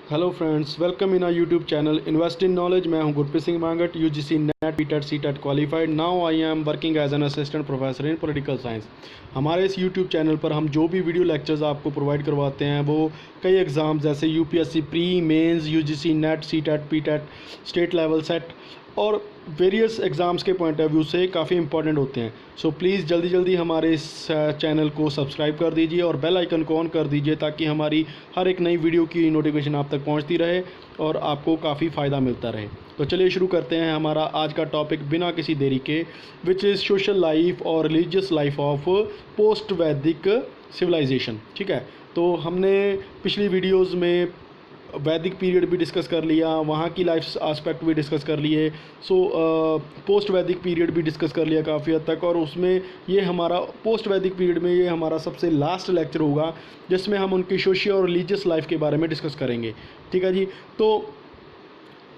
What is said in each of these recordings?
Hello friends, welcome in our YouTube channel invest in knowledge. मैं हूं Gurpreet Singh Mangat, UGC NET BTET CTET qualified. Now I am working as an assistant professor in political science. हमारे इस YouTube channel पर हम जो भी video lectures आपको provide करवाते हैं वो कई एग्ज़ाम जैसे UPSC pre mains, UGC NET, CTET, PTET, state level SET और वेरियस एग्ज़ाम्स के पॉइंट ऑफ व्यू से काफ़ी इंपॉर्टेंट होते हैं। सो प्लीज़ जल्दी जल्दी हमारे इस चैनल को सब्सक्राइब कर दीजिए और बेल आइकन को ऑन कर दीजिए ताकि हमारी हर एक नई वीडियो की नोटिफिकेशन आप तक पहुंचती रहे और आपको काफ़ी फ़ायदा मिलता रहे। तो चलिए शुरू करते हैं हमारा आज का टॉपिक बिना किसी देरी के, विच इज़ सोशल लाइफ और रिलीजियस लाइफ ऑफ पोस्ट वैदिक सिविलाइजेशन। ठीक है, तो हमने पिछली वीडियोज़ में वैदिक पीरियड भी डिस्कस कर लिया, वहाँ की लाइफ आस्पेक्ट भी डिस्कस कर लिए। पोस्ट वैदिक पीरियड भी डिस्कस कर लिया काफ़ी हद तक, और उसमें ये हमारा पोस्ट वैदिक पीरियड में ये हमारा सबसे लास्ट लेक्चर होगा जिसमें हम उनकी सोशियल और रिलीजियस लाइफ के बारे में डिस्कस करेंगे। ठीक है जी, तो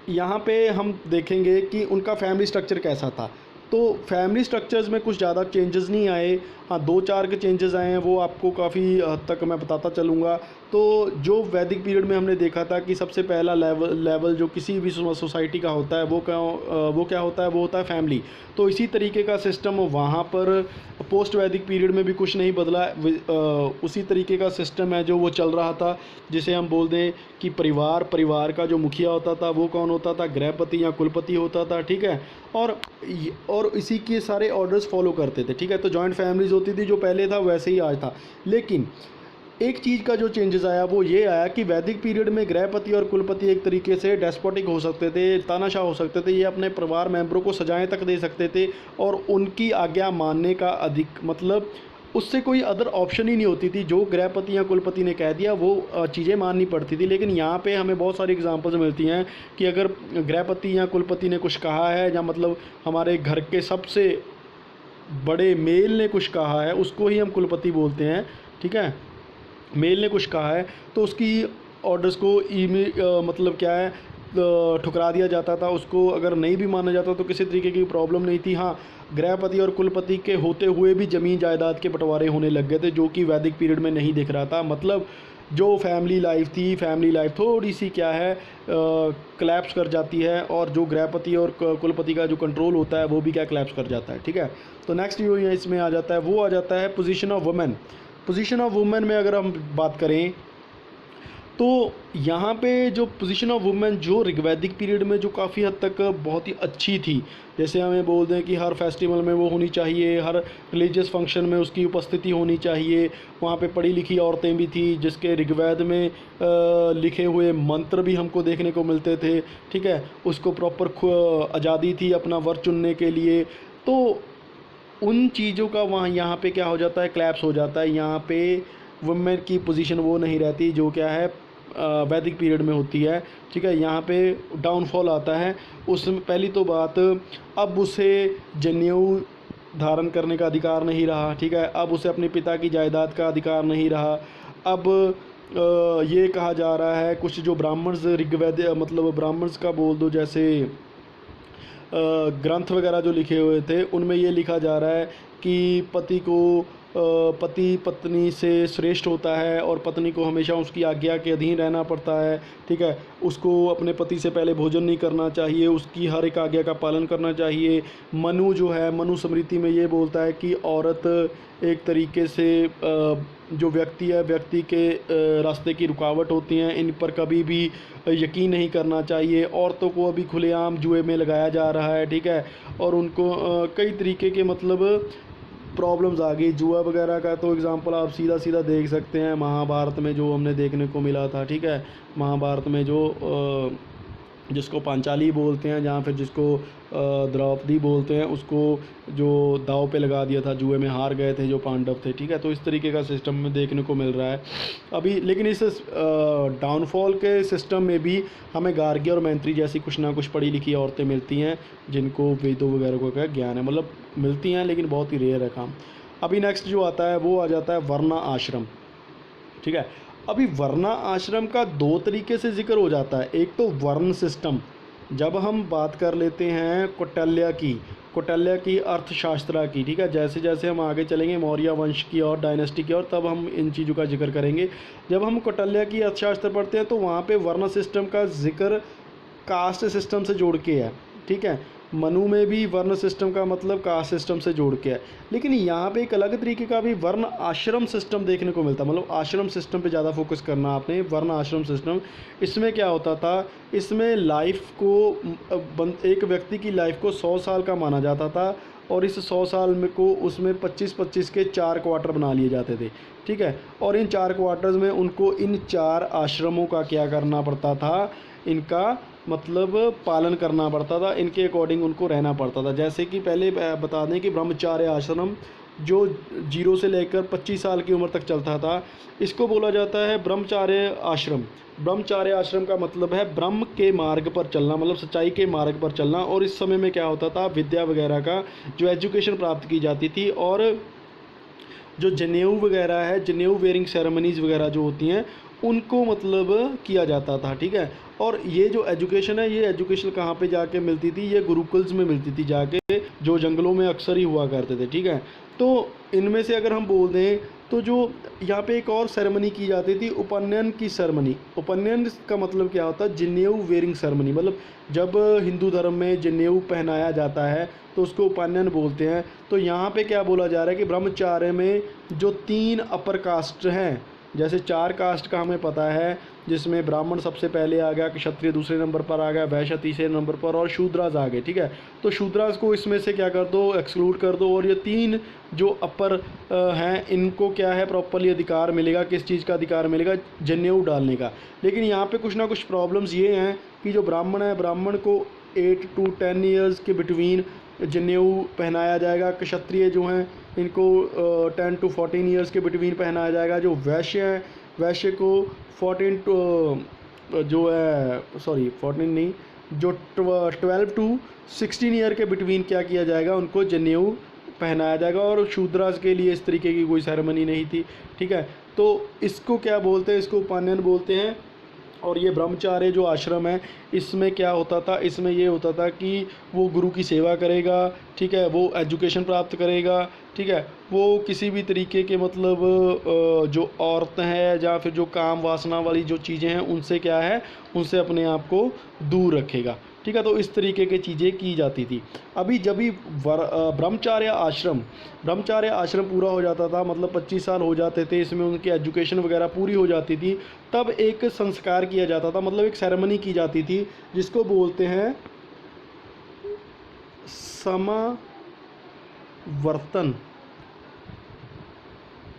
यहाँ पे हम देखेंगे कि उनका फैमिली स्ट्रक्चर कैसा था। तो फैमिली स्ट्रक्चर्स में कुछ ज़्यादा चेंजेस नहीं आए, हाँ दो चार के चेंजेस आए हैं, वो आपको काफ़ी हद तक मैं बताता चलूँगा। तो जो वैदिक पीरियड में हमने देखा था कि सबसे पहला लेवल जो किसी भी सोसाइटी का होता है वो क्या होता है, वो होता है फैमिली। तो इसी तरीके का सिस्टम वहाँ पर पोस्ट वैदिक पीरियड में भी कुछ नहीं बदला, उसी तरीके का सिस्टम है जो वो चल रहा था, जिसे हम बोल दें कि परिवार का जो मुखिया होता था वो कौन होता था, गृहपति या कुलपति होता था। ठीक है, और इसी के सारे ऑर्डर्स फॉलो करते थे। ठीक है, तो जॉइंट फैमिलीज होती थी, जो पहले था वैसे ही आज था। लेकिन एक चीज़ का जो चेंजेस आया वो ये आया कि वैदिक पीरियड में गृहपति और कुलपति एक तरीके से डेस्पोटिक हो सकते थे, तानाशाह हो सकते थे। ये अपने परिवार मेंबरों को सजाएं तक दे सकते थे और उनकी आज्ञा मानने का अधिक मतलब उससे कोई अदर ऑप्शन ही नहीं होती थी। जो गृहपति या कुलपति ने कह दिया वो चीज़ें माननी पड़ती थी। लेकिन यहाँ पे हमें बहुत सारी एग्जांपल्स मिलती हैं कि अगर गृहपति या कुलपति ने कुछ कहा है, या मतलब हमारे घर के सबसे बड़े मेल ने कुछ कहा है, उसको ही हम कुलपति बोलते हैं। ठीक है, मेल ने कुछ कहा है तो उसकी ऑर्डर्स को मतलब क्या है, ठुकरा दिया जाता था। उसको अगर नहीं भी माना जाता तो किसी तरीके की प्रॉब्लम नहीं थी। हाँ, गृहपति और कुलपति के होते हुए भी ज़मीन जायदाद के बंटवारे होने लग गए थे, जो कि वैदिक पीरियड में नहीं दिख रहा था। मतलब जो फैमिली लाइफ थोड़ी सी क्या है, क्लैप्स कर जाती है, और जो गृहपति और कुलपति का जो कंट्रोल होता है वो भी क्या क्लैप्स कर जाता है। ठीक है, तो नेक्स्ट जो इसमें आ जाता है वो आ जाता है position of women. Position of women में अगर हम बात करें तो यहाँ पे जो पोजीशन ऑफ वुमेन जो ऋग्वैदिक पीरियड में जो काफ़ी हद तक बहुत ही अच्छी थी, जैसे हमें बोल दें कि हर फेस्टिवल में वो होनी चाहिए, हर रिलीजियस फंक्शन में उसकी उपस्थिति होनी चाहिए। वहाँ पे पढ़ी लिखी औरतें भी थी, जिसके ऋग्वेद में लिखे हुए मंत्र भी हमको देखने को मिलते थे। ठीक है, उसको प्रॉपर आज़ादी थी अपना वर चुनने के लिए। तो उन चीज़ों का वहाँ यहाँ पे क्या हो जाता है, क्लैप्स हो जाता है। यहाँ पे वुमेन की पोजीशन वो नहीं रहती जो क्या है वैदिक पीरियड में होती है। ठीक है, यहाँ पे डाउनफॉल आता है। उसमें पहली तो बात, अब उसे जनेऊ धारण करने का अधिकार नहीं रहा। ठीक है, अब उसे अपने पिता की जायदाद का अधिकार नहीं रहा। अब ये कहा जा रहा है कुछ जो ब्राह्मण्स ऋग्वेद मतलब ब्राह्मण्स का बोल दो, जैसे ग्रंथ वगैरह जो लिखे हुए थे उनमें ये लिखा जा रहा है कि पति पत्नी से श्रेष्ठ होता है और पत्नी को हमेशा उसकी आज्ञा के अधीन रहना पड़ता है। ठीक है, उसको अपने पति से पहले भोजन नहीं करना चाहिए, उसकी हर एक आज्ञा का पालन करना चाहिए। मनु जो है, मनुस्मृति में ये बोलता है कि औरत एक तरीके से जो व्यक्ति है, व्यक्ति के रास्ते की रुकावट होती हैं, इन पर कभी भी यकीन नहीं करना चाहिए। औरतों को अभी खुलेआम जुए में लगाया जा रहा है। ठीक है, और उनको कई तरीके के मतलब प्रॉब्लम्स आ गई। जुआ वगैरह का तो एग्ज़ाम्पल आप सीधा सीधा देख सकते हैं महाभारत में जो हमने देखने को मिला था। ठीक है, महाभारत में जो जिसको पांचाली बोलते हैं, जहाँ फिर जिसको द्रौपदी बोलते हैं, उसको जो दाव पे लगा दिया था, जुए में हार गए थे जो पांडव थे। ठीक है, तो इस तरीके का सिस्टम में देखने को मिल रहा है अभी। लेकिन इस डाउनफॉल के सिस्टम में भी हमें गार्गी और मैत्री जैसी कुछ ना कुछ पढ़ी लिखी औरतें मिलती हैं जिनको वेदों वगैरह का ज्ञान है, मतलब मिलती हैं लेकिन बहुत ही रेयर है काम। अभी नेक्स्ट जो आता है वो आ जाता है वर्ण आश्रम। ठीक है, अभी वर्ण आश्रम का दो तरीके से जिक्र हो जाता है। एक तो वर्ण सिस्टम, जब हम बात कर लेते हैं कौटिल्य की अर्थशास्त्र की, ठीक है, जैसे जैसे हम आगे चलेंगे मौर्य वंश की और डायनेस्टी की और तब हम इन चीज़ों का जिक्र करेंगे। जब हम कौटिल्य की अर्थशास्त्र पढ़ते हैं तो वहाँ पे वर्ण सिस्टम का जिक्र कास्ट सिस्टम से जोड़ के है, ठीक है। मनु में भी वर्ण सिस्टम का मतलब कास्ट सिस्टम से जोड़ के है, लेकिन यहाँ पे एक अलग तरीके का भी वर्ण आश्रम सिस्टम देखने को मिलता है। मतलब आश्रम सिस्टम पे ज़्यादा फोकस करना आपने, वर्ण आश्रम सिस्टम। इसमें क्या होता था, इसमें लाइफ को एक व्यक्ति की लाइफ को 100 साल का माना जाता था और इस 100 साल में को उसमें 25-25 के 4 क्वार्टर बना लिए जाते थे, ठीक है। और इन 4 क्वार्टर्स में उनको इन 4 आश्रमों का क्या करना पड़ता था, इनका मतलब पालन करना पड़ता था, इनके अकॉर्डिंग उनको रहना पड़ता था। जैसे कि पहले बता दें कि ब्रह्मचार्य आश्रम जो 0 से लेकर 25 साल की उम्र तक चलता था, इसको बोला जाता है ब्रह्मचार्य आश्रम। ब्रह्मचार्य आश्रम का मतलब है ब्रह्म के मार्ग पर चलना, मतलब सच्चाई के मार्ग पर चलना। और इस समय में क्या होता था, विद्या वगैरह का जो एजुकेशन प्राप्त की जाती थी और जो जनेऊ वगैरह है, जनेऊ वेयरिंग सेरेमनीज़ वगैरह जो होती हैं उनको मतलब किया जाता था, ठीक है। और ये जो एजुकेशन है, ये एजुकेशन कहाँ पे जाके मिलती थी, ये गुरुकुल्स में मिलती थी जाके, जो जंगलों में अक्सर ही हुआ करते थे, ठीक है। तो इनमें से अगर हम बोल दें तो जो यहाँ पे एक और सेरेमनी की जाती थी, उपनयन की सेरेमनी। उपनयन का मतलब क्या होता है, जनेऊ वेयरिंग सेरेमनी। मतलब जब हिंदू धर्म में जनेऊ पहनाया जाता है तो उसको उपनयन बोलते हैं। तो यहाँ पे क्या बोला जा रहा है कि ब्रह्मचार्य में जो 3 अपर कास्ट हैं, जैसे 4 कास्ट का हमें पता है, जिसमें ब्राह्मण सबसे पहले आ गया, क्षत्रिय दूसरे नंबर पर आ गया, वैश्य तीसरे नंबर पर और शूद्रास आ गए, ठीक है। तो शूद्रास को इसमें से क्या कर दो, एक्सक्लूड कर दो, और ये 3 जो अपर हैं इनको क्या है, प्रॉपर्ली अधिकार मिलेगा। किस चीज़ का अधिकार मिलेगा, जनेऊ डालने का। लेकिन यहाँ पे कुछ ना कुछ प्रॉब्लम्स ये हैं कि जो ब्राह्मण है, ब्राह्मण को 8 to 10 ईयर्स के बिटवीन जनेऊ पहनाया जाएगा। क्षत्रिय जो हैं इनको 10 to 14 ईयर्स के बिटवीन पहनाया जाएगा। जो वैश्य हैं, वैश्य को 14 टू जो है 14 नहीं, जो 12 to 16 ईयर के बिटवीन क्या किया जाएगा, उनको जनेऊ पहनाया जाएगा। और शूद्रास के लिए इस तरीके की कोई सेरेमनी नहीं थी, ठीक है। तो इसको क्या बोलते हैं, इसको उपनयन बोलते हैं। और ये ब्रह्मचार्य जो आश्रम है, इसमें क्या होता था, इसमें ये होता था कि वो गुरु की सेवा करेगा, ठीक है, वो एजुकेशन प्राप्त करेगा, ठीक है, वो किसी भी तरीके के मतलब जो औरत है या फिर जो काम वासना वाली जो चीज़ें हैं उनसे क्या है, उनसे अपने आप को दूर रखेगा, ठीक है। तो इस तरीके की चीज़ें की जाती थी। अभी जब भी ब्रह्मचार्य आश्रम पूरा हो जाता था, मतलब 25 साल हो जाते थे, इसमें उनकी एजुकेशन वगैरह पूरी हो जाती थी, तब एक संस्कार किया जाता था, मतलब एक सेरेमनी की जाती थी जिसको बोलते हैं समावर्तन।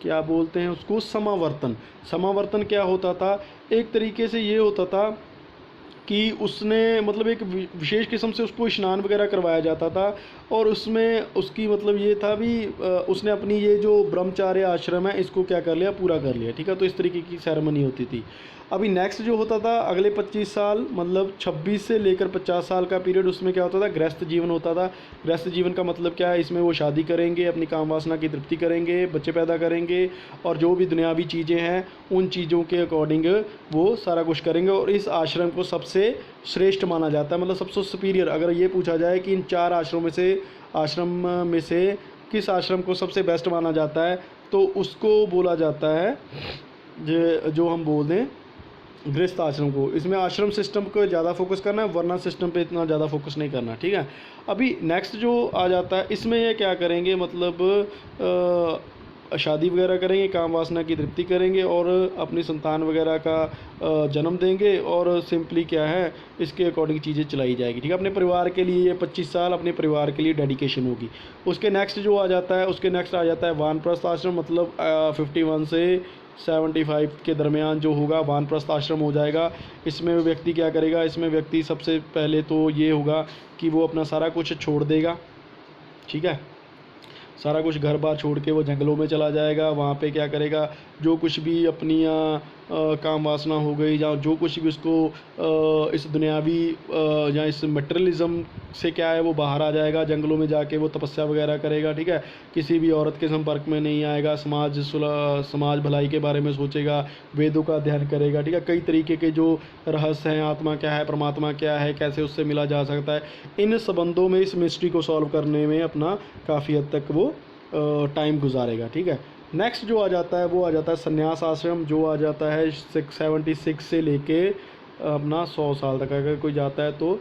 क्या बोलते हैं उसको, समावर्तन। समावर्तन क्या होता था, एक तरीके से ये होता था कि उसने मतलब एक विशेष किस्म से उसको स्नान वगैरह करवाया जाता था। और उसमें उसकी मतलब ये था भी उसने अपनी ये जो ब्रह्मचार्य आश्रम है इसको क्या कर लिया, पूरा कर लिया, ठीक है। तो इस तरीके की सेरेमनी होती थी। अभी नेक्स्ट जो होता था अगले 25 साल, मतलब 26 से लेकर 50 साल का पीरियड, उसमें क्या होता था, गृहस्थ जीवन होता था। गृहस्थ जीवन का मतलब क्या है, इसमें वो शादी करेंगे, अपनी काम वासना की तृप्ति करेंगे, बच्चे पैदा करेंगे और जो भी दुनियावी चीज़ें हैं उन चीज़ों के अकॉर्डिंग वो सारा कुछ करेंगे। और इस आश्रम को सबसे श्रेष्ठ माना जाता है, मतलब सबसे सुपीरियर। अगर ये पूछा जाए कि इन 4 आश्रम में से किस आश्रम को सबसे बेस्ट माना जाता है, तो उसको बोला जाता है जो हम बोल दें गृहस्थ आश्रम को। इसमें आश्रम सिस्टम को ज़्यादा फोकस करना है, वरना सिस्टम पे इतना ज़्यादा फोकस नहीं करना, ठीक है। अभी नेक्स्ट जो आ जाता है, इसमें ये क्या करेंगे, मतलब शादी वगैरह करेंगे, काम वासना की तृप्ति करेंगे और अपनी संतान वगैरह का जन्म देंगे। और सिंपली क्या है, इसके अकॉर्डिंग चीज़ें चलाई जाएगी, ठीक है। अपने परिवार के लिए ये 25 साल अपने परिवार के लिए डेडिकेशन होगी। उसके नेक्स्ट जो आ जाता है, उसके नेक्स्ट आ जाता है वानप्रस्थ आश्रम, मतलब 51 से 75 के दरमियान जो होगा वानप्रस्थ आश्रम हो जाएगा। इसमें व्यक्ति क्या करेगा, इसमें व्यक्ति सबसे पहले तो ये होगा कि वो अपना सारा कुछ छोड़ देगा, ठीक है। सारा कुछ घर बार छोड़ के वो जंगलों में चला जाएगा। वहाँ पे क्या करेगा, जो कुछ भी अपनी काम वासना हो गई, या जो कुछ भी उसको इस दुनियावी या इस मटेरियलिज्म से क्या है वो बाहर आ जाएगा, जंगलों में जाके वो तपस्या वगैरह करेगा, ठीक है। किसी भी औरत के संपर्क में नहीं आएगा, समाज भलाई के बारे में सोचेगा, वेदों का अध्ययन करेगा, ठीक है। कई तरीके के जो रहस्य हैं, आत्मा क्या है, परमात्मा क्या है, कैसे उससे मिला जा सकता है, इन संबंधों में, इस मिस्ट्री को सॉल्व करने में अपना काफ़ी हद तक वो टाइम गुजारेगा, ठीक है। नेक्स्ट जो आ जाता है वो आ जाता है संन्यास आश्रम, जो आ जाता है 676 से लेके अपना 100 साल तक अगर कोई जाता है तो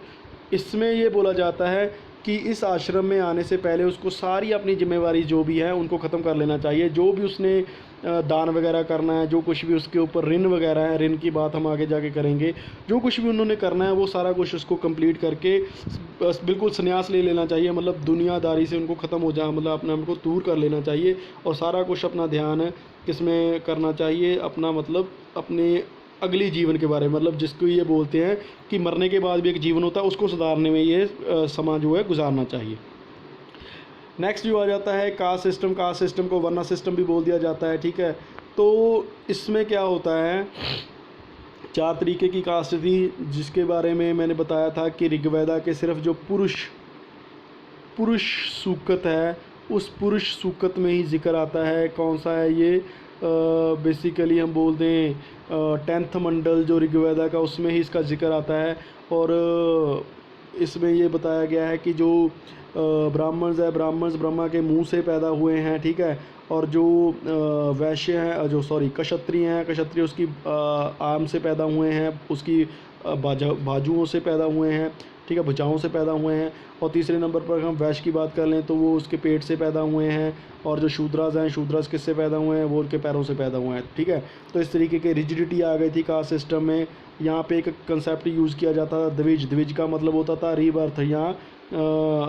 इसमें ये बोला जाता है कि इस आश्रम में आने से पहले उसको सारी अपनी जिम्मेवारी जो भी है उनको ख़त्म कर लेना चाहिए। जो भी उसने दान वगैरह करना है, जो कुछ भी उसके ऊपर ऋण वगैरह है, ऋण की बात हम आगे जाके करेंगे, जो कुछ भी उन्होंने करना है वो सारा कुछ उसको कंप्लीट करके बस बिल्कुल संन्यास ले लेना चाहिए। मतलब दुनियादारी से उनको ख़त्म हो जाए, मतलब अपने आप को दूर कर लेना चाहिए और सारा कुछ अपना ध्यान किस में करना चाहिए, अपना मतलब अपने अगली जीवन के बारे में, मतलब जिसको ये बोलते हैं कि मरने के बाद भी एक जीवन होता है, उसको सुधारने में ये समाज जो है गुजारना चाहिए। नेक्स्ट जो आ जाता है कास्ट सिस्टम। कास्ट सिस्टम को वर्ना सिस्टम भी बोल दिया जाता है, ठीक है। तो इसमें क्या होता है, 4 तरीके की कास्ट थी जिसके बारे में मैंने बताया था कि ऋग्वेदा के सिर्फ जो पुरुष सूक्त है, उस पुरुष सूक्त में ही जिक्र आता है। कौन सा है ये, बेसिकली हम बोल दें 10th मंडल जो ऋग्वेदा का, उसमें ही इसका जिक्र आता है। और इसमें ये बताया गया है कि जो ब्राह्मण्स है, ब्राह्मण्स ब्रह्मा के मुंह से पैदा हुए हैं, ठीक है। और जो वैश्य हैं, क्षत्रिय हैं, क्षत्रिय उसकी आर्म से पैदा हुए हैं, उसकी बाजुओं से पैदा हुए हैं, ठीक है, भुजाओं से पैदा हुए हैं। और तीसरे नंबर पर हम वैश्य की बात कर लें तो वो उसके पेट से पैदा हुए हैं। और जो शूद्रास हैं, शूद्रास किससे पैदा हुए हैं, वो उनके पैरों से पैदा हुए हैं, ठीक है। तो इस तरीके की रिजिडिटी आ गई थी कास्ट सिस्टम में। यहाँ पे एक कंसेप्ट यूज़ किया जाता था द्विज। द्विज का मतलब होता था रीबर्थ, या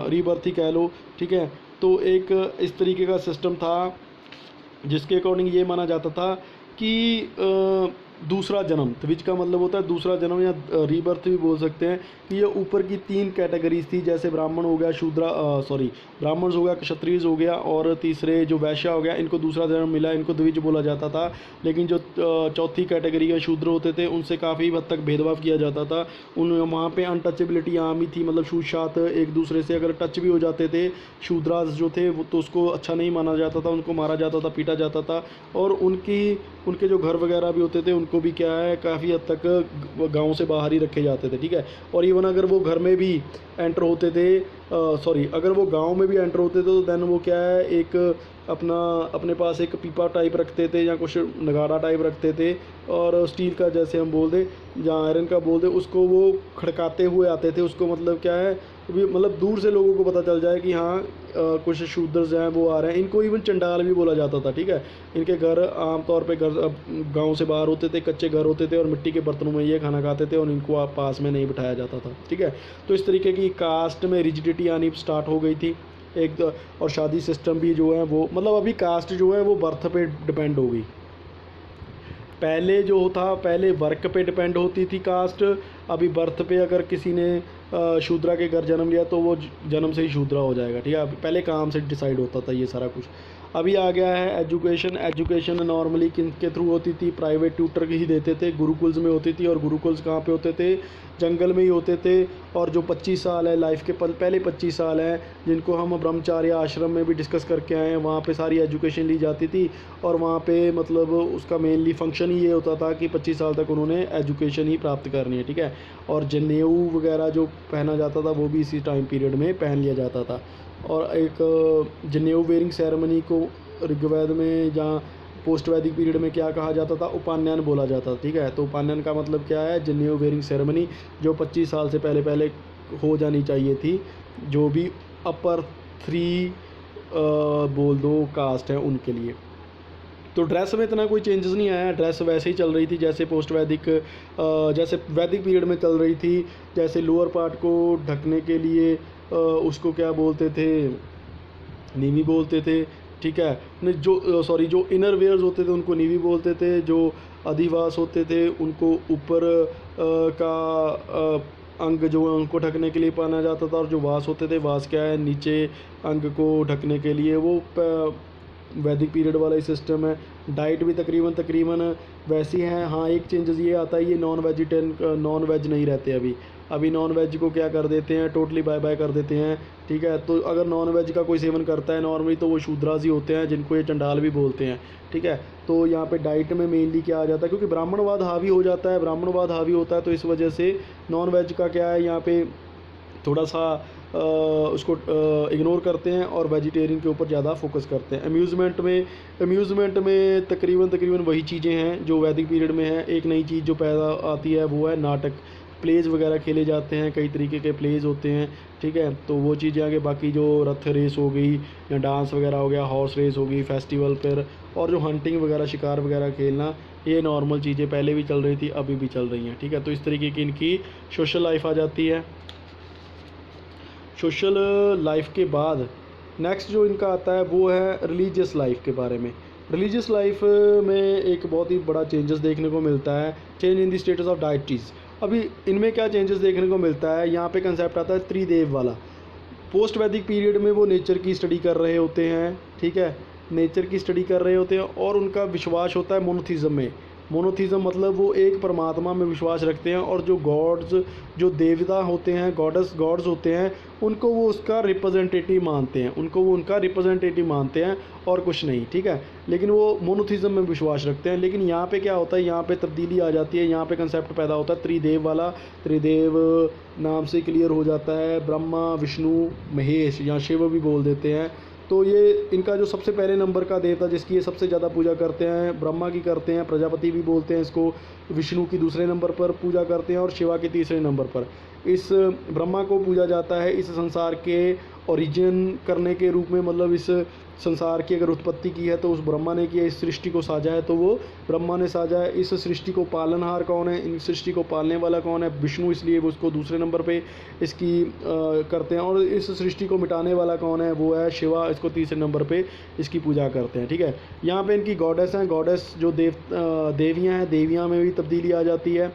रीबर्थ ही कह लो, ठीक है। तो एक इस तरीके का सिस्टम था जिसके अकॉर्डिंग ये माना जाता था कि दूसरा जन्म, द्विज का मतलब होता है दूसरा जन्म, या रीबर्थ भी बोल सकते हैं। कि ये ऊपर की 3 कैटेगरीज थी, जैसे ब्राह्मण हो गया, ब्राह्मण्स हो गया, क्षत्रिय हो गया, और तीसरे जो वैश्य हो गया, इनको दूसरा जन्म मिला, इनको द्विज बोला जाता था। लेकिन जो चौथी कैटेगरी के शूद्र होते थे उनसे काफ़ी हद तक भेदभाव किया जाता था। वहाँ पे अनटचेबिलिटी आम ही थी, मतलब छूत-छात एक दूसरे से अगर टच भी हो जाते थे शूद्रास जो थे वो, तो उसको अच्छा नहीं माना जाता था, उनको मारा जाता था, पीटा जाता था। और उनके जो घर वगैरह भी होते थे उनको भी क्या है काफ़ी हद तक गांव से बाहर ही रखे जाते थे, ठीक है। और इवन अगर वो घर में भी एंटर होते थे, अगर वो गांव में भी एंटर होते थे तो देन वो क्या है एक अपने पास एक पीपा टाइप रखते थे, या कुछ नगाड़ा टाइप रखते थे, और स्टील का जैसे हम बोल दें या आयरन का बोल दें, उसको वो खड़काते हुए आते थे। उसको मतलब क्या है, मतलब दूर से लोगों को पता चल जाए कि हाँ कुछ शूद्रज हैं वो आ रहे हैं। इनको इवन चंडाल भी बोला जाता था, ठीक है। इनके घर आमतौर पे गांव से बाहर होते थे, कच्चे घर होते थे, और मिट्टी के बर्तनों में ये खाना खाते थे, और इनको पास में नहीं बिठाया जाता था, ठीक है। तो इस तरीके की कास्ट में रिजिडिटी आनी स्टार्ट हो गई थी एक। और शादी सिस्टम भी जो है वो, मतलब अभी कास्ट जो है वो बर्थ पे डिपेंड हो गई। पहले जो था, पहले वर्क पे डिपेंड होती थी कास्ट, अभी बर्थ पे अगर किसी ने शूद्रा के घर जन्म लिया तो वो जन्म से ही शूद्रा हो जाएगा, ठीक है। अभी पहले काम से डिसाइड होता था ये सारा कुछ। अभी आ गया है एजुकेशन नॉर्मली किन के थ्रू होती थी, प्राइवेट ट्यूटर ही देते थे, गुरुकुल्स में होती थी। और गुरुकुल्स कहाँ पे होते थे, जंगल में ही होते थे। और जो 25 साल है लाइफ के पहले 25 साल हैं, जिनको हम ब्रह्मचार्य आश्रम में भी डिस्कस करके आए हैं, वहाँ पे सारी एजुकेशन ली जाती थी। और वहाँ पे मतलब उसका मेनली फंक्शन ही ये होता था कि 25 साल तक उन्होंने एजुकेशन ही प्राप्त करनी है, ठीक है। और जनेऊ वगैरह जो पहना जाता था वो भी इसी टाइम पीरियड में पहन लिया जाता था। और एक जनेऊ वेयरिंग सेरेमनी को ऋग्वेद में या पोस्ट वैदिक पीरियड में क्या कहा जाता था, उपान्यान बोला जाता था, ठीक है। तो उपान्यान का मतलब क्या है, जनेऊ वेयरिंग सेरेमनी जो 25 साल से पहले हो जानी चाहिए थी, जो भी अपर 3 बोल दो कास्ट है उनके लिए। तो ड्रेस में इतना कोई चेंजेस नहीं आया, ड्रेस वैसे ही चल रही थी जैसे पोस्ट वैदिक जैसे वैदिक पीरियड में चल रही थी। जैसे लोअर पार्ट को ढकने के लिए उसको क्या बोलते थे, नीवी बोलते थे, ठीक है। जो इनर वेयर्स होते थे उनको नीवी बोलते थे। जो अधिवास होते थे उनको ऊपर का अंग जो है उनको ढकने के लिए पहना जाता था। और जो वास होते थे, वास क्या है, नीचे अंग को ढकने के लिए वो वैदिक पीरियड वाला ही सिस्टम है। डाइट भी तकरीबन तकरीबन वैसी है। हाँ, एक चेंजेस ये आता है, ये नॉन वेज नहीं रहते अभी नॉन वेज को क्या कर देते हैं, टोटली बाय बाय कर देते हैं। ठीक है, तो अगर नॉन वेज का कोई सेवन करता है नॉर्मली तो वो शूद्रास ही होते हैं, जिनको ये चंडाल भी बोलते हैं। ठीक है, तो यहाँ पे डाइट में मेनली क्या आ जाता है, क्योंकि ब्राह्मणवाद हावी हो जाता है, ब्राह्मणवाद हावी होता है, तो इस वजह से नॉन वेज का क्या है यहाँ पे थोड़ा सा उसको इग्नोर करते हैं और वेजिटेरियन के ऊपर ज़्यादा फोकस करते हैं। अम्यूज़मेंट में तकरीबन वही चीज़ें हैं जो वैदिक पीरियड में है। एक नई चीज़ जो पैदा आती है वो है नाटक, प्लेज वगैरह खेले जाते हैं, कई तरीके के प्लेज होते हैं। ठीक है, तो वो चीज़ें आगे, बाकी जो रथ रेस हो गई या डांस वगैरह हो गया, हॉर्स रेस हो गई फेस्टिवल पर, और जो हंटिंग वगैरह शिकार वगैरह खेलना, ये नॉर्मल चीज़ें पहले भी चल रही थी, अभी भी चल रही हैं। ठीक है, तो इस तरीके की इनकी सोशल लाइफ आ जाती है। सोशल लाइफ के बाद नेक्स्ट जो इनका आता है वो है रिलीजियस लाइफ के बारे में। रिलीजियस लाइफ में एक बहुत ही बड़ा चेंजेस देखने को मिलता है, change in the status of deities. अभी इनमें क्या चेंजेस देखने को मिलता है, यहाँ पे कंसेप्ट आता है त्रिदेव वाला। पोस्ट वैदिक पीरियड में वो नेचर की स्टडी कर रहे होते हैं। ठीक है, नेचर की स्टडी कर रहे होते हैं और उनका विश्वास होता है मोनोथिज़म में। मोनोथिज़म मतलब वो एक परमात्मा में विश्वास रखते हैं, और जो गॉड्स, जो देवता होते हैं, गॉड्स होते हैं, उनको वो उसका रिप्रेजेंटेटिव मानते हैं, उनको वो उनका रिप्रेजेंटेटिव मानते हैं और कुछ नहीं। ठीक है, लेकिन वो मोनोथिज़म में विश्वास रखते हैं। लेकिन यहाँ पे क्या होता है, यहाँ पे तब्दीली आ जाती है, यहाँ पे कंसेप्ट पैदा होता है त्रिदेव वाला। त्रिदेव नाम से क्लियर हो जाता है ब्रह्मा, विष्णु, महेश, या शिव भी बोल देते हैं। तो ये इनका जो सबसे पहले नंबर का देवता जिसकी ये सबसे ज़्यादा पूजा करते हैं, ब्रह्मा की करते हैं, प्रजापति भी बोलते हैं इसको, विष्णु की दूसरे नंबर पर पूजा करते हैं और शिवा के तीसरे नंबर पर। इस ब्रह्मा को पूजा जाता है इस संसार के ओरिजिन करने के रूप में, मतलब इस संसार की अगर उत्पत्ति की है तो उस ब्रह्मा ने किया, इस सृष्टि को साजा है तो वो ब्रह्मा ने साजा है। इस सृष्टि को पालनहार कौन है, इन सृष्टि को पालने वाला कौन है, विष्णु, इसलिए वो उसको दूसरे नंबर पे इसकी करते हैं। और इस सृष्टि को मिटाने वाला कौन है, वो है शिवा, इसको तीसरे नंबर पे इसकी पूजा करते हैं। ठीक है, यहाँ पे इनकी गॉडेस हैं, गॉडेस जो देवियाँ हैं, देवियाँ में भी तब्दीली आ जाती है।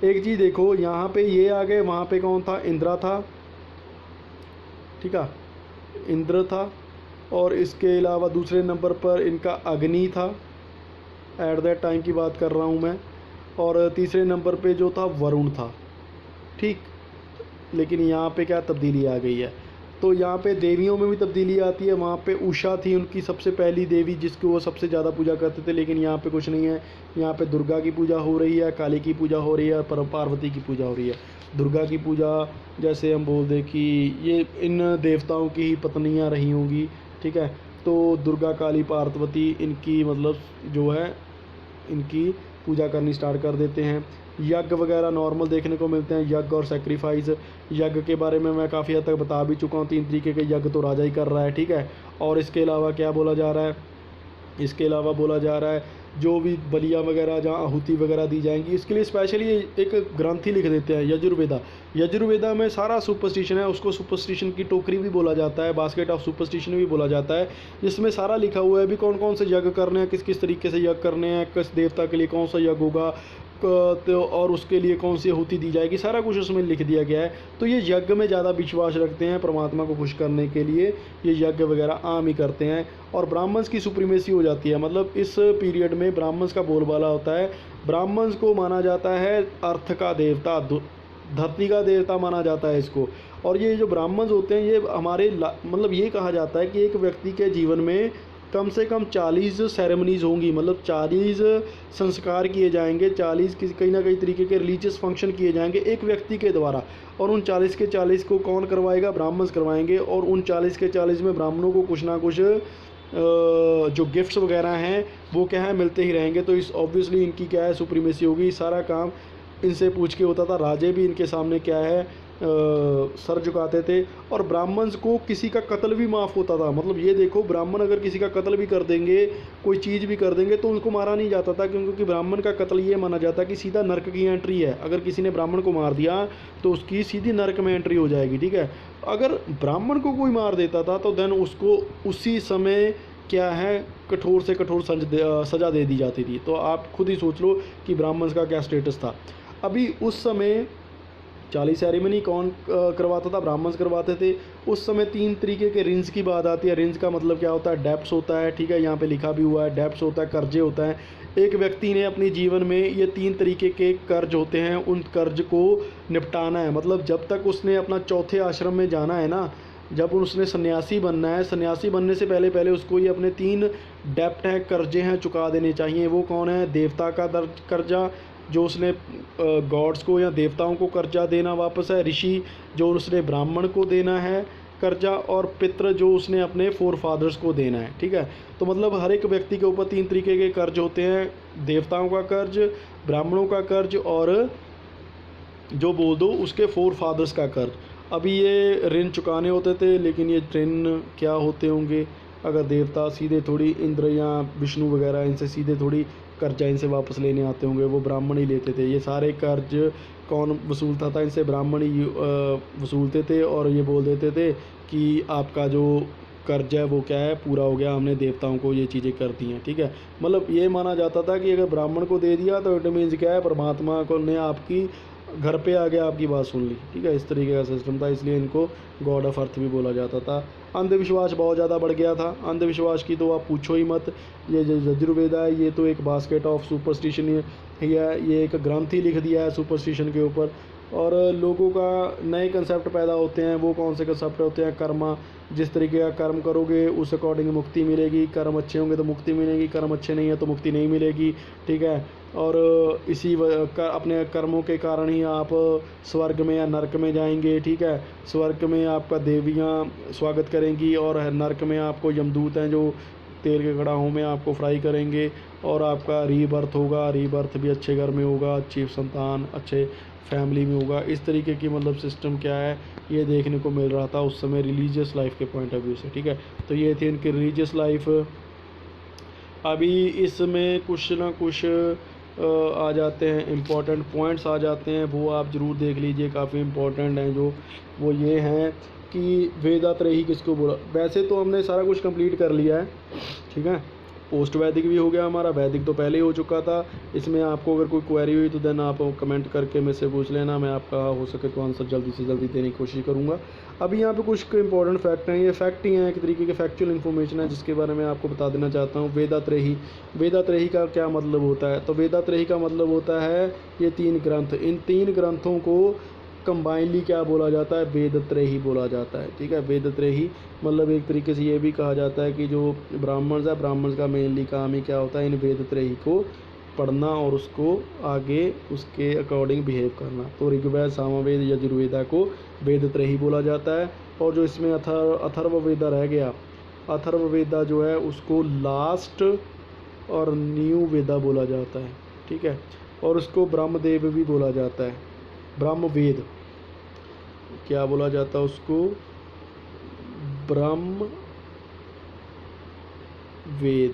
एक चीज़ देखो, यहाँ पे ये आ गए, वहाँ पे कौन था, इंद्रा था। ठीक है, इंद्र था, और इसके अलावा दूसरे नंबर पर इनका अग्नि था, एट दैट टाइम की बात कर रहा हूँ मैं, और तीसरे नंबर पे जो था वरुण था। ठीक, लेकिन यहाँ पे क्या तब्दीली आ गई है, तो यहाँ पे देवियों में भी तब्दीली आती है। वहाँ पे उषा थी उनकी सबसे पहली देवी जिसको वो सबसे ज़्यादा पूजा करते थे, लेकिन यहाँ पे कुछ नहीं है। यहाँ पे दुर्गा की पूजा हो रही है, काली की पूजा हो रही है, पार्वती की पूजा हो रही है। दुर्गा की पूजा जैसे हम बोल दें कि ये इन देवताओं की ही पत्नियाँ रही होंगी। ठीक है, तो दुर्गा, काली, पार्वती, इनकी मतलब जो है इनकी पूजा करनी स्टार्ट कर देते हैं। यज्ञ वगैरह नॉर्मल देखने को मिलते हैं, यज्ञ और सेक्रीफाइस। यज्ञ के बारे में मैं काफ़ी हद तक बता भी चुका हूँ, 3 तरीके के यज्ञ तो राजा ही कर रहा है। ठीक है, और इसके अलावा क्या बोला जा रहा है, इसके अलावा बोला जा रहा है जो भी बलियाँ वगैरह जहाँ आहुति वगैरह दी जाएंगी, इसके लिए स्पेशली एक ग्रंथ ही लिख देते हैं, यजुर्वेदा। यजुर्वेदा में सारा सुपरस्टिशन है, उसको सुपरस्टिशन की टोकरी भी बोला जाता है, बास्केट ऑफ सुपरस्टिशन भी बोला जाता है, जिसमें सारा लिखा हुआ है भी कौन कौन से यज्ञ करने हैं, किस किस तरीके से यज्ञ करने हैं, किस देवता के लिए कौन सा यज्ञ होगा, तो और उसके लिए कौन सी आहुति दी जाएगी, सारा कुछ उसमें लिख दिया गया है। तो ये यज्ञ में ज़्यादा विश्वास रखते हैं, परमात्मा को खुश करने के लिए ये यज्ञ वगैरह आम ही करते हैं। और ब्राह्मण्स की सुप्रीमेसी हो जाती है, मतलब इस पीरियड में ब्राह्मण्स का बोलबाला होता है। ब्राह्मण्स को माना जाता है अर्थ का देवता, धरती का देवता माना जाता है इसको। और ये जो ब्राह्मण्स होते हैं ये हमारे मतलब ये कहा जाता है कि एक व्यक्ति के जीवन में कम से कम 40 सेरेमनीज़ होंगी, मतलब 40 संस्कार किए जाएंगे, 40 कहीं ना कहीं तरीके के रिलीजियस फंक्शन किए जाएंगे एक व्यक्ति के द्वारा। और उन 40 के 40 को कौन करवाएगा, ब्राह्मण्स करवाएंगे। और उन 40 के 40 में ब्राह्मणों को कुछ ना कुछ जो गिफ्ट्स वगैरह हैं वो क्या है मिलते ही रहेंगे। तो इस ऑब्वियसली इनकी क्या है सुप्रीमेसी होगी, सारा काम इनसे पूछ के होता था। राजे भी इनके सामने क्या है सर झुकाते थे। और ब्राह्मण्स को किसी का कत्ल भी माफ़ होता था, मतलब ये देखो ब्राह्मण अगर किसी का कत्ल भी कर देंगे, कोई चीज़ भी कर देंगे तो उनको मारा नहीं जाता था, क्योंकि ब्राह्मण का कत्ल ये माना जाता है कि सीधा नरक की एंट्री है। अगर किसी ने ब्राह्मण को मार दिया तो उसकी सीधी नरक में एंट्री हो जाएगी। ठीक है, अगर ब्राह्मण को कोई मार देता था तो देन उसको उसी समय क्या है कठोर से कठोर सज़ा दे दी जाती थी। तो आप खुद ही सोच लो कि ब्राह्मण्स का क्या स्टेटस था। अभी उस समय चालीस सेरेमनी कौन करवाता था? ब्राह्मण्स करवाते थे। उस समय 3 तरीके के ऋण की बात आती है। ऋण का मतलब क्या होता है? डेब्ट्स होता है, ठीक है, यहाँ पे लिखा भी हुआ है, डेब्ट्स होता है, कर्जे होता है। एक व्यक्ति ने अपने जीवन में ये 3 तरीके के कर्ज होते हैं, उन कर्ज को निपटाना है। मतलब जब तक उसने अपना चौथे आश्रम में जाना है ना, जब उसने सन्यासी बनना है, सन्यासी बनने से पहले पहले उसको ये अपने 3 डेप्ट हैं, कर्जे हैं, चुका देने चाहिए। वो कौन है? देवता का कर्जा, जो उसने गॉड्स को या देवताओं को कर्जा देना वापस है, ऋषि जो उसने ब्राह्मण को देना है कर्जा, और पितृ जो उसने अपने फोर फादर्स को देना है, ठीक है। तो मतलब हर एक व्यक्ति के ऊपर 3 तरीके के कर्ज होते हैं, देवताओं का कर्ज, ब्राह्मणों का कर्ज, और जो बोल दो उसके फोर फादर्स का कर्ज। अभी ये ऋण चुकाने होते थे, लेकिन ये ऋण क्या होते होंगे? अगर देवता सीधे थोड़ी इंद्र या विष्णु वगैरह इनसे सीधे थोड़ी कर्जा इनसे वापस लेने आते होंगे, वो ब्राह्मण ही लेते थे। ये सारे कर्ज कौन वसूलता था? इनसे ब्राह्मण ही वसूलते थे, और ये बोल देते थे कि आपका जो कर्ज है वो क्या है, पूरा हो गया, हमने देवताओं को ये चीज़ें कर दी हैं, ठीक है। मतलब ये माना जाता था कि अगर ब्राह्मण को दे दिया तो इट मीन्स क्या है, परमात्मा को ने आपकी घर पे आ गया, आपकी बात सुन ली, ठीक है। इस तरीके का सिस्टम था, इसलिए इनको गॉड ऑफ अर्थ भी बोला जाता था। अंधविश्वास बहुत ज़्यादा बढ़ गया था। अंधविश्वास की तो आप पूछो ही मत। ये जो यजुर्वेदा है, ये तो एक बास्केट ऑफ सुपरस्टिशन है, ये एक ग्रंथ ही लिख दिया है सुपरस्टिशन के ऊपर। और लोगों का नए कंसेप्ट पैदा होते हैं। वो कौन से कंसेप्ट होते हैं? कर्मा, जिस तरीके का कर्म करोगे उस अकॉर्डिंग मुक्ति मिलेगी। कर्म अच्छे होंगे तो मुक्ति मिलेगी, कर्म अच्छे नहीं है तो मुक्ति नहीं मिलेगी, ठीक है। और अपने कर्मों के कारण ही आप स्वर्ग में या नरक में जाएंगे, ठीक है। स्वर्ग में आपका देवियाँ स्वागत करेंगी, और नरक में आपको यमदूत हैं जो तेल के कड़ाहों में आपको फ्राई करेंगे। और आपका रीबर्थ होगा, रीबर्थ भी अच्छे घर में होगा, अच्छी संतान, अच्छे फैमिली में होगा। इस तरीके की मतलब सिस्टम क्या है, ये देखने को मिल रहा था उस समय रिलीजियस लाइफ के पॉइंट ऑफ व्यू से, ठीक है। तो ये थी इनकी रिलीजियस लाइफ। अभी इसमें कुछ ना कुछ आ जाते हैं, इम्पॉर्टेंट पॉइंट्स आ जाते हैं, वो आप ज़रूर देख लीजिए, काफ़ी इम्पॉर्टेंट हैं जो। वो ये हैं कि वेदात्रयी किसको बोला। वैसे तो हमने सारा कुछ कंप्लीट कर लिया है, ठीक है। पोस्ट वैदिक भी हो गया हमारा, वैदिक तो पहले ही हो चुका था। इसमें आपको अगर कोई क्वेरी हुई तो देन आप कमेंट करके मेरे से पूछ लेना, मैं आपका हो सके तो आंसर जल्दी से जल्दी देने की कोशिश करूँगा। अभी यहाँ पे कुछ इंपॉर्टेंट फैक्ट हैं, ये फैक्ट ही हैं, एक तरीके के फैक्चुअल इन्फॉर्मेशन है जिसके बारे में आपको बता देना चाहता हूँ। वेदात्रयी, वेदात्रयी का क्या मतलब होता है? तो वेदात्रयी का मतलब होता है ये 3 ग्रंथ। इन 3 ग्रंथों को कंबाइनली क्या बोला जाता है? वेदत्रयी बोला जाता है, ठीक है। वेदत्रयी मतलब एक तरीके से ये भी कहा जाता है कि जो ब्राह्मण्स है, ब्राह्मण्स का मेनली काम ही क्या होता है? इन वेदत्रयी को पढ़ना और उसको आगे उसके अकॉर्डिंग बिहेव करना। तो ऋग्वेद, सामवेद, यजुर्वेदा को वेदत्रयी बोला जाता है। और जो इसमें अथर्ववेदा रह गया, अथर्ववेदा जो है उसको लास्ट और न्यू वेदा बोला जाता है, ठीक है। और उसको ब्रह्मदेव भी बोला जाता है। ब्रह्मवेद क्या बोला जाता है उसको? ब्रह्म वेद,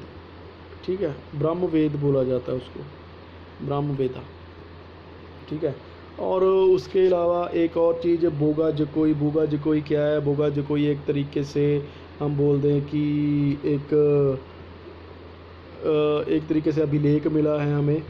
ठीक है, ब्रह्मवेद बोला जाता है उसको, ब्रह्मवेदा, ठीक है। और उसके अलावा एक और चीज़, बोगा जकोई। बोगा जकोई क्या है? बोगा जकोई एक तरीके से हम बोल दें कि एक तरीके से अभिलेख मिला है हमें।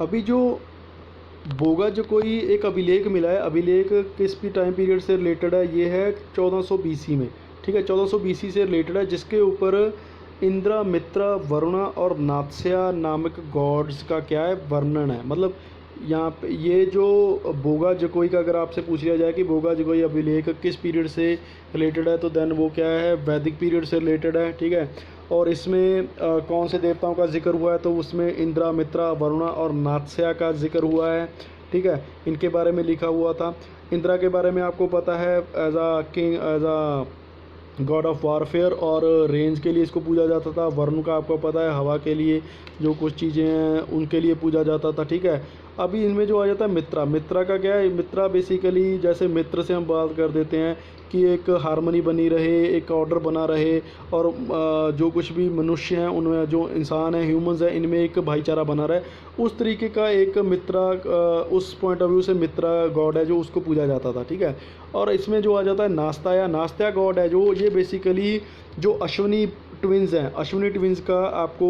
अभी जो बोगा जो कोई एक अभिलेख मिला है, अभिलेख किस भी टाइम पीरियड से रिलेटेड है? ये है 1400 BC में, ठीक है, 1400 BC से रिलेटेड है, जिसके ऊपर इंद्र, मित्र, वरुण और नात्स्या नामक गॉड्स का क्या है? वर्णन है। मतलब यहाँ पे ये जो बोगा जकोई का अगर आपसे पूछ लिया जाए कि बोगा जकोई अभिलेख किस पीरियड से रिलेटेड है, तो देन वो क्या है? वैदिक पीरियड से रिलेटेड है, ठीक है। और इसमें कौन से देवताओं का जिक्र हुआ है? तो उसमें इंद्र, मित्र, वरुण और नात्स्या का जिक्र हुआ है, ठीक है। इनके बारे में लिखा हुआ था। इंद्र के बारे में आपको पता है, as a king, as a god of warfare और रेंज के लिए इसको पूजा जाता था। वरुण का आपको पता है, हवा के लिए जो कुछ चीज़ें हैं उनके लिए पूजा जाता था, ठीक है। अभी इनमें जो आ जाता है मित्रा, मित्रा का क्या है, मित्रा बेसिकली जैसे मित्र से हम बात कर देते हैं कि एक हार्मनी बनी रहे, एक ऑर्डर बना रहे, और जो कुछ भी मनुष्य हैं उनमें, जो इंसान हैं, ह्यूमंस हैं, इनमें एक भाईचारा बना रहे, उस तरीके का एक मित्रा, उस पॉइंट ऑफ व्यू से मित्रा गॉड है जो उसको पूजा जाता था, ठीक है। और इसमें जो आ जाता है नास्ताया, नास्ताया गॉड है जो ये बेसिकली जो अश्विनी ट्विंस हैं, अश्विनी ट्विंस का आपको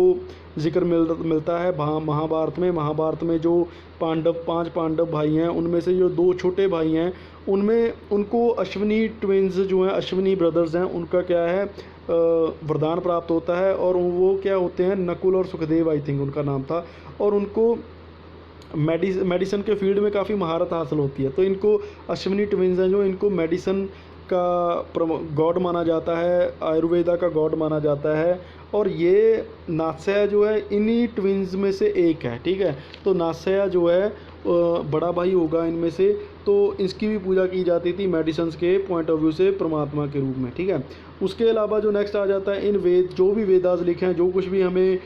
जिक्र मिलता है महाभारत में। महाभारत में जो पांडव, 5 पांडव भाई हैं, उनमें से जो 2 छोटे भाई हैं, उनमें उनको अश्विनी ट्विंस जो हैं, अश्विनी ब्रदर्स हैं, उनका क्या है वरदान प्राप्त होता है। और वो क्या होते हैं, नकुल और सुखदेव आई थिंक उनका नाम था। और उनको मेडिसिन के फील्ड में काफ़ी महारत हासिल होती है। तो इनको अश्विनी ट्विंस हैं जो, इनको मेडिसिन का गॉड माना जाता है, आयुर्वेदा का गॉड माना जाता है। और ये नास्या जो है इन्हीं ट्विंस में से एक है, ठीक है। तो नास्या जो है बड़ा भाई होगा इनमें से, तो इसकी भी पूजा की जाती थी मेडिसिन्स के पॉइंट ऑफ व्यू से परमात्मा के रूप में, ठीक है। उसके अलावा जो नेक्स्ट आ जाता है, इन वेद, जो भी वेदास लिखे हैं, जो कुछ भी हमें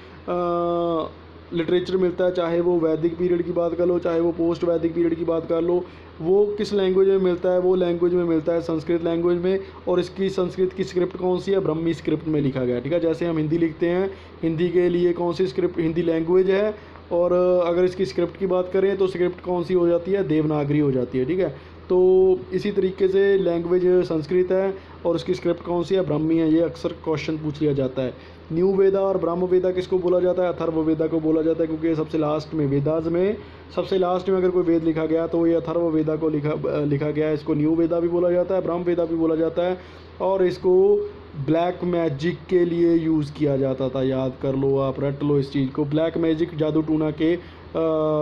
लिटरेचर मिलता है, चाहे वो वैदिक पीरियड की बात कर लो, चाहे वो पोस्ट वैदिक पीरियड की बात कर लो, वो किस लैंग्वेज में मिलता है, वो लैंग्वेज में मिलता है संस्कृत लैंग्वेज में। और इसकी संस्कृत की स्क्रिप्ट कौन सी है, ब्रह्मी स्क्रिप्ट में लिखा गया है, ठीक है। जैसे हम हिंदी लिखते हैं, हिंदी के लिए कौन सी स्क्रिप्ट, हिंदी लैंग्वेज है। और अगर इसकी स्क्रिप्ट की बात करें तो स्क्रिप्ट कौन सी हो जाती है, देवनागरी हो जाती है, ठीक है। तो इसी तरीके से लैंग्वेज संस्कृत है और उसकी स्क्रिप्ट कौन सी है, ब्राह्मी है। ये अक्सर क्वेश्चन पूछ लिया जाता है। न्यू वेदा और ब्रह्म वेदा किसको बोला जाता है, अथर्व वेदा को बोला जाता है, क्योंकि ये सबसे लास्ट में, वेदास में सबसे लास्ट में अगर कोई वेद लिखा गया तो ये अथर्व वेदा को लिखा गया है। इसको न्यू वेदा भी बोला जाता है, ब्रह्म वेदा भी बोला जाता है। और इसको ब्लैक मैजिक के लिए यूज़ किया जाता था, याद कर लो आप, रट लो इस चीज़ को। ब्लैक मैजिक, जादू टूना के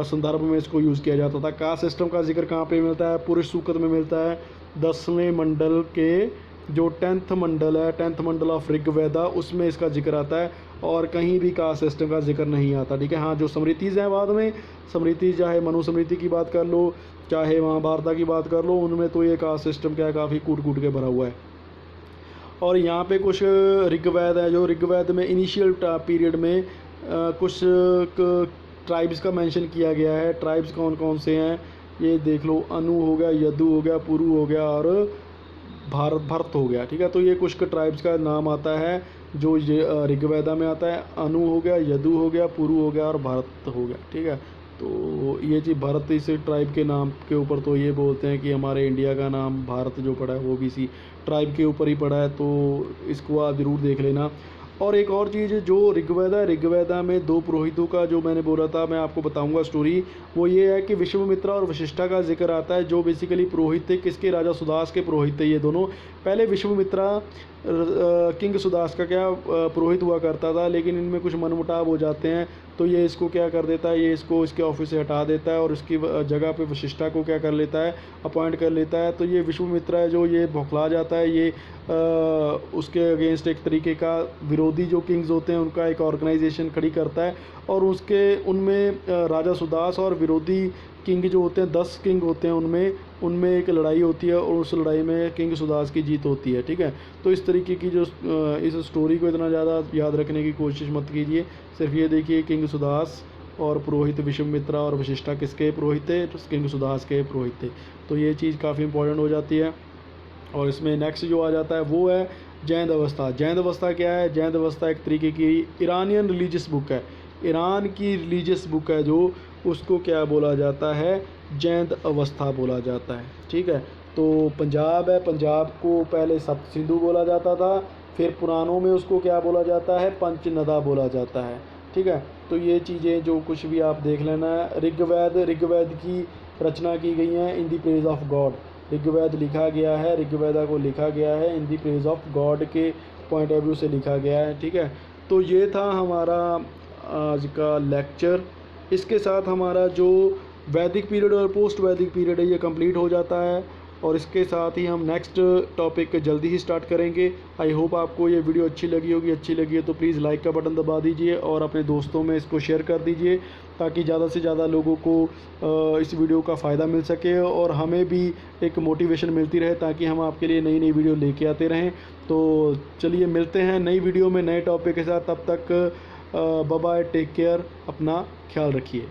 संदर्भ में इसको यूज़ किया जाता था। कास्ट सिस्टम का जिक्र कहाँ पे मिलता है, पुरुष सूक्त में मिलता है, 10वें मंडल के जो 10th मंडल है, 10th मंडल ऑफ ऋग्वेदा, उसमें इसका जिक्र आता है। और कहीं भी कास्ट सिस्टम का जिक्र नहीं आता, ठीक है। हाँ, जो स्मृतिज़ हैं बाद में, स्मृति चाहे मनुस्मृति की बात कर लो, चाहे महाभारत की बात कर लो, उनमें तो ये कास्ट सिस्टम क्या है, काफ़ी कूट कूट के भरा हुआ है। और यहाँ पे कुछ ऋग्वेद है, जो ऋग्वेद में इनिशियल पीरियड में कुछ ट्राइब्स का मेंशन किया गया है। ट्राइब्स कौन कौन से हैं ये देख लो, अनु हो गया, यदु हो गया, पुरु हो गया और भरत हो गया, ठीक है। तो ये कुछ ट्राइब्स का नाम आता है जो ऋग्वेदा में आता है। अनु हो गया, यदु हो गया, पुरु हो गया और भरत हो गया, ठीक है। तो ये चीज़ भरत, इस ट्राइब के नाम के ऊपर तो ये बोलते हैं कि हमारे इंडिया का नाम भारत जो पड़ा है वो भी इसी ट्राइब के ऊपर ही पड़ा है, तो इसको आप ज़रूर देख लेना। और एक और चीज़ जो ऋग्वेदा में 2 पुरोहितों का जो मैंने बोला था, मैं आपको बताऊंगा स्टोरी, वो ये है कि विश्वामित्र और वशिष्ठा का जिक्र आता है, जो बेसिकली पुरोहित थे। किसके, राजा सुदास के पुरोहित थे ये दोनों। पहले विश्वामित्र किंग सुदास का क्या पुरोहित हुआ करता था, लेकिन इनमें कुछ मनमुटाव हो जाते हैं, तो ये इसको क्या कर देता है, ये इसको इसके ऑफिस से हटा देता है और उसकी जगह पे वशिष्ठा को क्या कर लेता है, अपॉइंट कर लेता है। तो ये विश्वामित्र है जो ये बौखला जाता है, ये उसके अगेंस्ट एक तरीके का विरोधी जो किंग्स होते हैं उनका एक ऑर्गेनाइजेशन खड़ी करता है। और उनमें राजा सुदास और विरोधी किंग जो होते हैं, 10 किंग होते हैं, उनमें एक लड़ाई होती है और उस लड़ाई में किंग सुदास की जीत होती है, ठीक है। तो इस तरीके की जो इस स्टोरी को इतना ज़्यादा याद रखने की कोशिश मत कीजिए, सिर्फ ये देखिए किंग सुदास और पुरोहित विश्वामित्र और वशिष्ठा किसके पुरोहित थे, किंग सुदास के पुरोहित थे। तो ये चीज़ काफ़ी इंपॉर्टेंट हो जाती है। और इसमें नेक्स्ट जो आ जाता है वो है जैन अवस्था। जैन अवस्था क्या है, जैन अवस्था एक तरीके की ईरानियन रिलीजियस बुक है, ईरान की रिलीजियस बुक है, जो उसको क्या बोला जाता है, जैन अवस्था बोला जाता है, ठीक है। तो पंजाब है, पंजाब को पहले सप्त सिंधु बोला जाता था, फिर पुराणों में उसको क्या बोला जाता है, पंचनदा बोला जाता है, ठीक है। तो ये चीज़ें जो कुछ भी आप देख लेना है। ऋग्वेद की रचना की गई है in the praise of god. Rigveda लिखा गया है, ऋग्वेदा को लिखा गया है in the praise of god के पॉइंट ऑफ व्यू से लिखा गया है, ठीक है। तो ये था हमारा आज का लेक्चर। इसके साथ हमारा जो वैदिक पीरियड और पोस्ट वैदिक पीरियड है ये कंप्लीट हो जाता है, और इसके साथ ही हम नेक्स्ट टॉपिक जल्दी ही स्टार्ट करेंगे। आई होप आपको ये वीडियो अच्छी लगी होगी। अच्छी लगी है तो प्लीज़ लाइक का बटन दबा दीजिए और अपने दोस्तों में इसको शेयर कर दीजिए, ताकि ज़्यादा से ज़्यादा लोगों को इस वीडियो का फ़ायदा मिल सके और हमें भी एक मोटिवेशन मिलती रहे, ताकि हम आपके लिए नई नई वीडियो लेके आते रहें। तो चलिए मिलते हैं नई वीडियो में नए टॉपिक के साथ, तब तक बाय बाय, टेक केयर, अपना ख्याल रखिए।